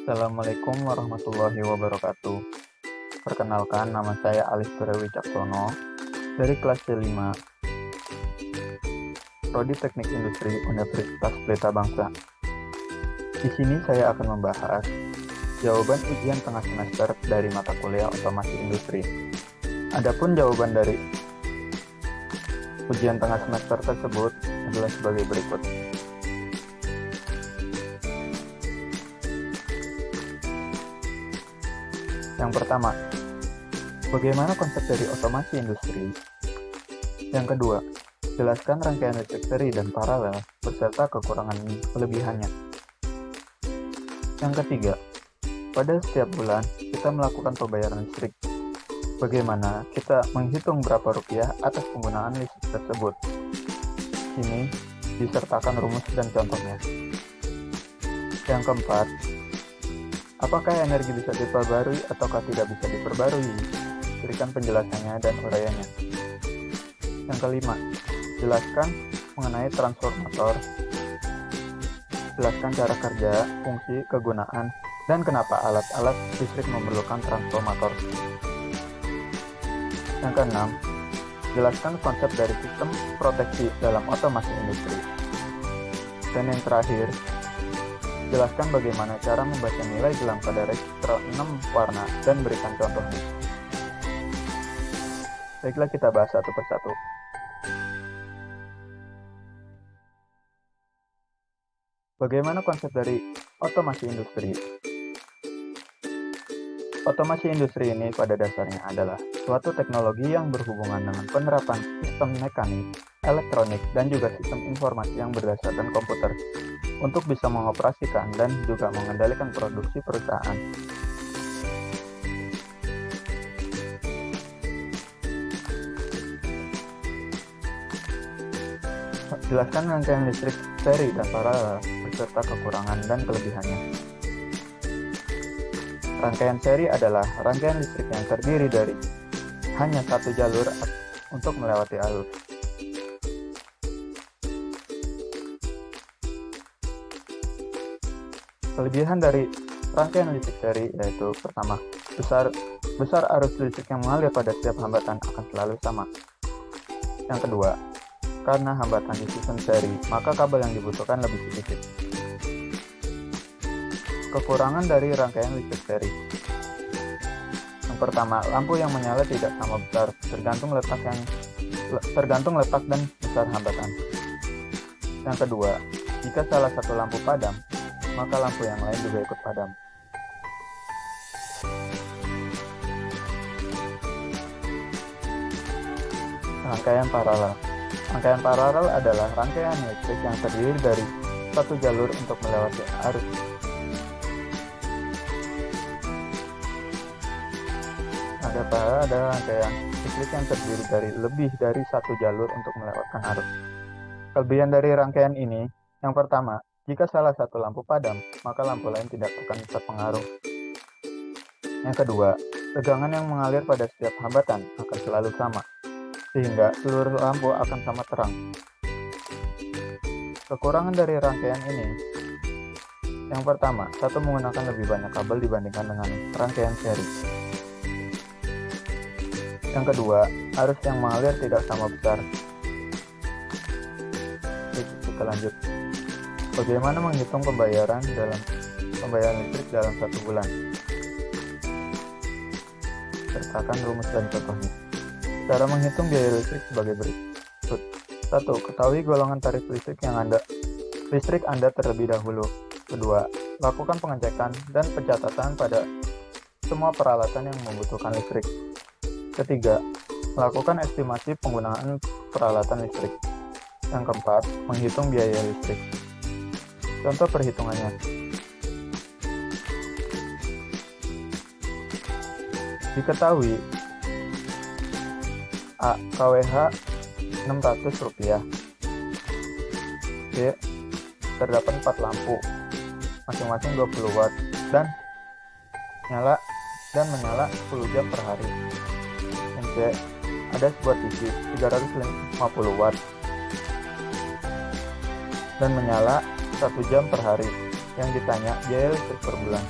Assalamualaikum warahmatullahi wabarakatuh. Perkenalkan, nama saya Alif Wicaksono dari kelas C5, Prodi Teknik Industri Universitas Pelita Bangsa. Di sini saya akan membahas jawaban ujian tengah semester dari mata kuliah Otomasi Industri. Adapun jawaban dari ujian tengah semester tersebut adalah sebagai berikut. Yang pertama, bagaimana konsep dari otomasi industri? Yang kedua, jelaskan rangkaian listrik seri dan paralel beserta kekurangan kelebihannya. Yang ketiga, pada setiap bulan kita melakukan pembayaran listrik. Bagaimana kita menghitung berapa rupiah atas penggunaan listrik tersebut? Ini disertakan rumus dan contohnya. Yang keempat, apakah energi bisa diperbarui ataukah tidak bisa diperbarui? Berikan penjelasannya dan uraiannya. Yang kelima, jelaskan mengenai transformator. Jelaskan cara kerja, fungsi, kegunaan, dan kenapa alat-alat listrik memerlukan transformator. Yang keenam, jelaskan konsep dari sistem proteksi dalam otomasi industri. Dan yang terakhir, jelaskan bagaimana cara membaca nilai gelang pada register 6 warna dan berikan contohnya. Baiklah, kita bahas satu persatu. Bagaimana konsep dari otomasi industri? Otomasi industri ini pada dasarnya adalah suatu teknologi yang berhubungan dengan penerapan sistem mekanik, elektronik, dan juga sistem informasi yang berdasarkan komputer untuk bisa mengoperasikan dan juga mengendalikan produksi perusahaan. Jelaskan rangkaian listrik seri dan paralel beserta kekurangan dan kelebihannya. Rangkaian seri adalah rangkaian listrik yang terdiri dari hanya satu jalur untuk melewati arus. Kelebihan dari rangkaian listrik seri yaitu pertama, besar arus listrik yang mengalir pada setiap hambatan akan selalu sama. Yang kedua, karena hambatan di sistem seri, maka kabel yang dibutuhkan lebih sedikit. Kekurangan dari rangkaian listrik seri. Yang pertama, lampu yang menyala tidak sama besar, tergantung letak dan besar hambatan. Yang kedua, jika salah satu lampu padam, maka lampu yang lain juga ikut padam. Rangkaian paralel. Rangkaian paralel adalah rangkaian listrik yang terdiri dari satu jalur untuk melewati arus. Ada rangkaian listrik yang terdiri dari lebih dari satu jalur untuk melewatkan arus. Kelebihan dari rangkaian ini, yang pertama, jika salah satu lampu padam, maka lampu lain tidak akan terpengaruh. Yang kedua, tegangan yang mengalir pada setiap hambatan akan selalu sama, sehingga seluruh lampu akan sama terang. Kekurangan dari rangkaian ini, yang pertama, satu menggunakan lebih banyak kabel dibandingkan dengan rangkaian seri. Yang kedua, arus yang mengalir tidak sama besar. Kita lanjut. Bagaimana menghitung pembayaran listrik dalam satu bulan? Sertakan rumus dan contohnya. Cara menghitung biaya listrik sebagai berikut. 1. Ketahui golongan tarif listrik Anda terlebih dahulu. Kedua, lakukan pengecekan dan pencatatan pada semua peralatan yang membutuhkan listrik. Ketiga, lakukan estimasi penggunaan peralatan listrik. Yang keempat, menghitung biaya listrik. Contoh perhitungannya. Diketahui A. KWH Rp600. B. Terdapat 4 lampu, masing-masing 20 watt, dan menyala 10 jam per hari. Yang C. Ada sebuah TV 350 watt dan menyala 1 jam per hari. Yang ditanya biaya listrik per bulan.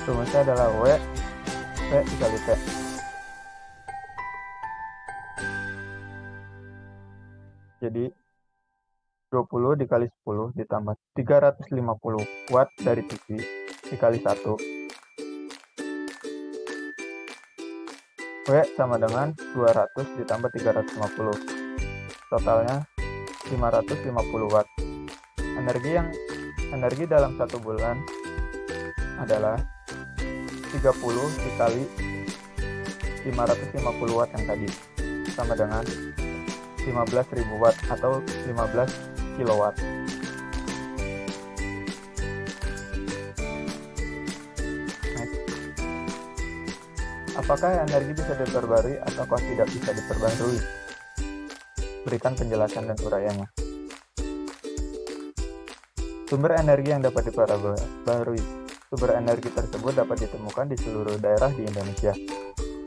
Rumusnya adalah W dikali T. Jadi 20 dikali 10 ditambah 350 watt dari TV dikali 1. W sama dengan 200 ditambah 350. Totalnya 550 watt. Energi dalam 1 bulan adalah 30 dikali 550 watt yang tadi, sama dengan 15.000 watt atau 15 kilowatt. Apakah energi bisa diperbarui ataukah tidak bisa diperbarui? Berikan penjelasan dan uraiannya. Sumber energi yang dapat diperbarui. Sumber energi tersebut dapat ditemukan di seluruh daerah di Indonesia.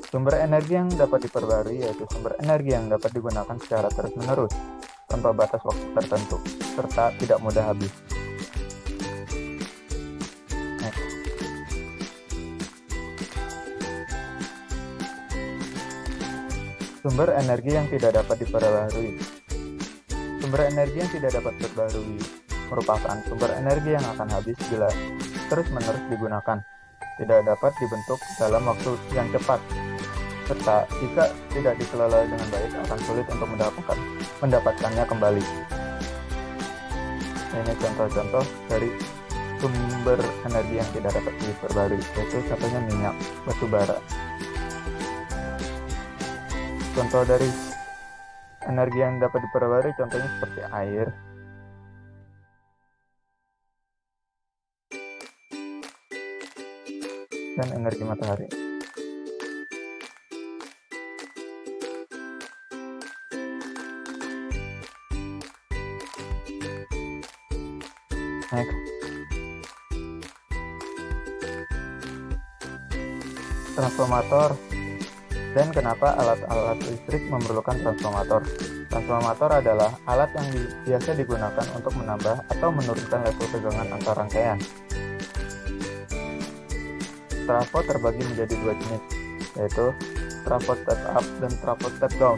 Sumber energi yang dapat diperbarui yaitu sumber energi yang dapat digunakan secara terus-menerus, tanpa batas waktu tertentu, serta tidak mudah habis. Sumber energi yang tidak dapat diperbarui. Sumber energi yang tidak dapat diperbarui merupakan sumber energi yang akan habis bila terus-menerus digunakan, tidak dapat dibentuk dalam waktu yang cepat, serta jika tidak dikelola dengan baik akan sulit untuk mendapatkannya kembali. Ini contoh-contoh dari sumber energi yang tidak dapat diperbarui, yaitu contohnya minyak, batu bara. Contoh dari energi yang dapat diperbarui contohnya seperti air, dan energi matahari. Next. Transformator. Dan kenapa alat-alat listrik memerlukan transformator? Transformator adalah alat yang biasa digunakan untuk menambah atau menurunkan level tegangan antar rangkaian. Trafo terbagi menjadi 2 jenis, yaitu trafo step up dan trafo step down.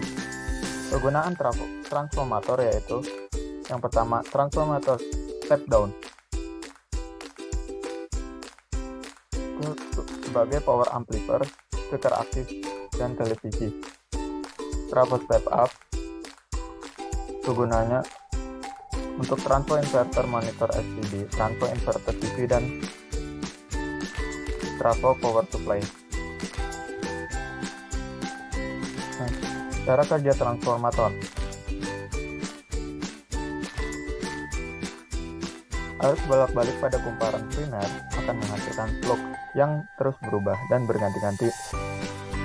Penggunaan transformator yaitu yang pertama, transformator step down. Itu sebagai power amplifier, speaker aktif, dan televisi. Trafo step up kegunaannya untuk transfer inverter monitor LCD, transfer inverter TV, dan trafo power supply. Cara kerja transformator. Arus bolak-balik pada kumparan primer akan menghasilkan flux yang terus berubah dan berganti-ganti.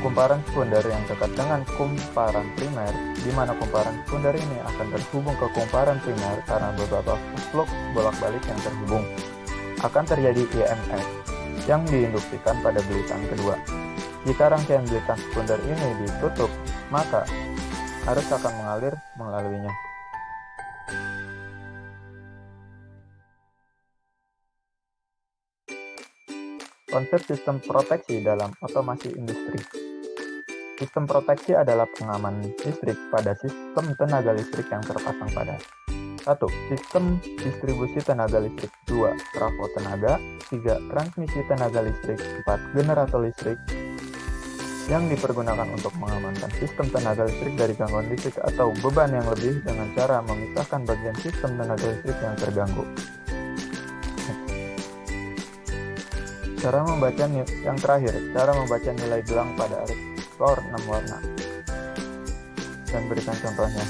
Kumparan sekunder yang dekat dengan kumparan primer, di mana kumparan sekunder ini akan terhubung ke kumparan primer karena beberapa flux bolak-balik yang terhubung. Akan terjadi EMF yang diinduksikan pada belitan kedua. Jika rangkaian belitan sekunder ini ditutup, maka arus akan mengalir melaluinya. Konsep sistem proteksi dalam otomasi industri. Sistem proteksi adalah pengaman listrik pada sistem tenaga listrik yang terpasang pada 1. Sistem distribusi tenaga listrik. 2. Trafo tenaga. 3. Transmisi tenaga listrik. 4. Generator listrik yang dipergunakan untuk mengamankan sistem tenaga listrik dari gangguan listrik atau beban yang lebih dengan cara memisahkan bagian sistem tenaga listrik yang terganggu. Cara membaca nilai gelang pada resistor 6 warna. Dan berikan contohnya.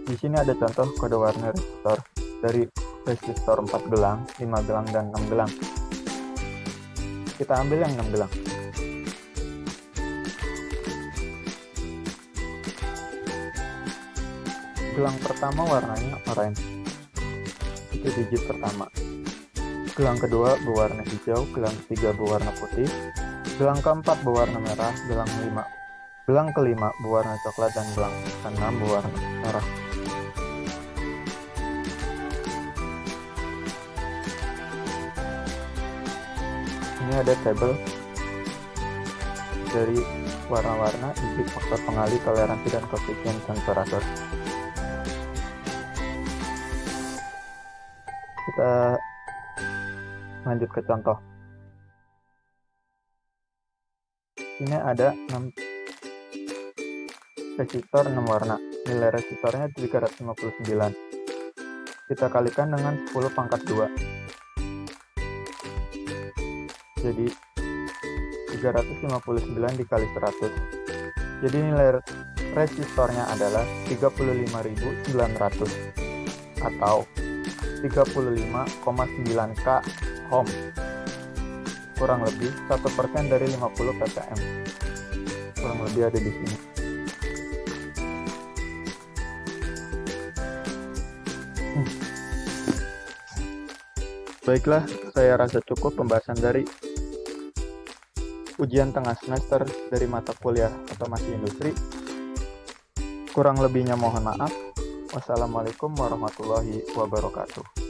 Di sini ada contoh kode warna resistor dari resistor 4 gelang, 5 gelang, dan 6 gelang. Kita ambil yang 6 gelang. Gelang pertama warnanya oranye, itu digit pertama. Gelang kedua berwarna hijau, gelang ketiga berwarna putih, Gelang keempat berwarna merah, gelang kelima berwarna coklat, dan gelang keenam berwarna merah. Ini ada tabel dari warna-warna, bibit, faktor pengalih, toleransi, dan koefisien temperatur. Kita lanjut ke contoh. Ini ada 6 resistor 6 warna. Nilai resistornya 359. Kita kalikan dengan 10 pangkat 2. Jadi 359 dikali 100. Jadi nilai resistornya adalah 35.900 atau 35,9 K ohm. Kurang lebih 1% dari 50 ppm. Kurang lebih ada di sini. Baiklah, saya rasa cukup pembahasan dari ujian tengah semester dari mata kuliah otomasi industri. Kurang lebihnya mohon maaf. Wassalamualaikum warahmatullahi wabarakatuh.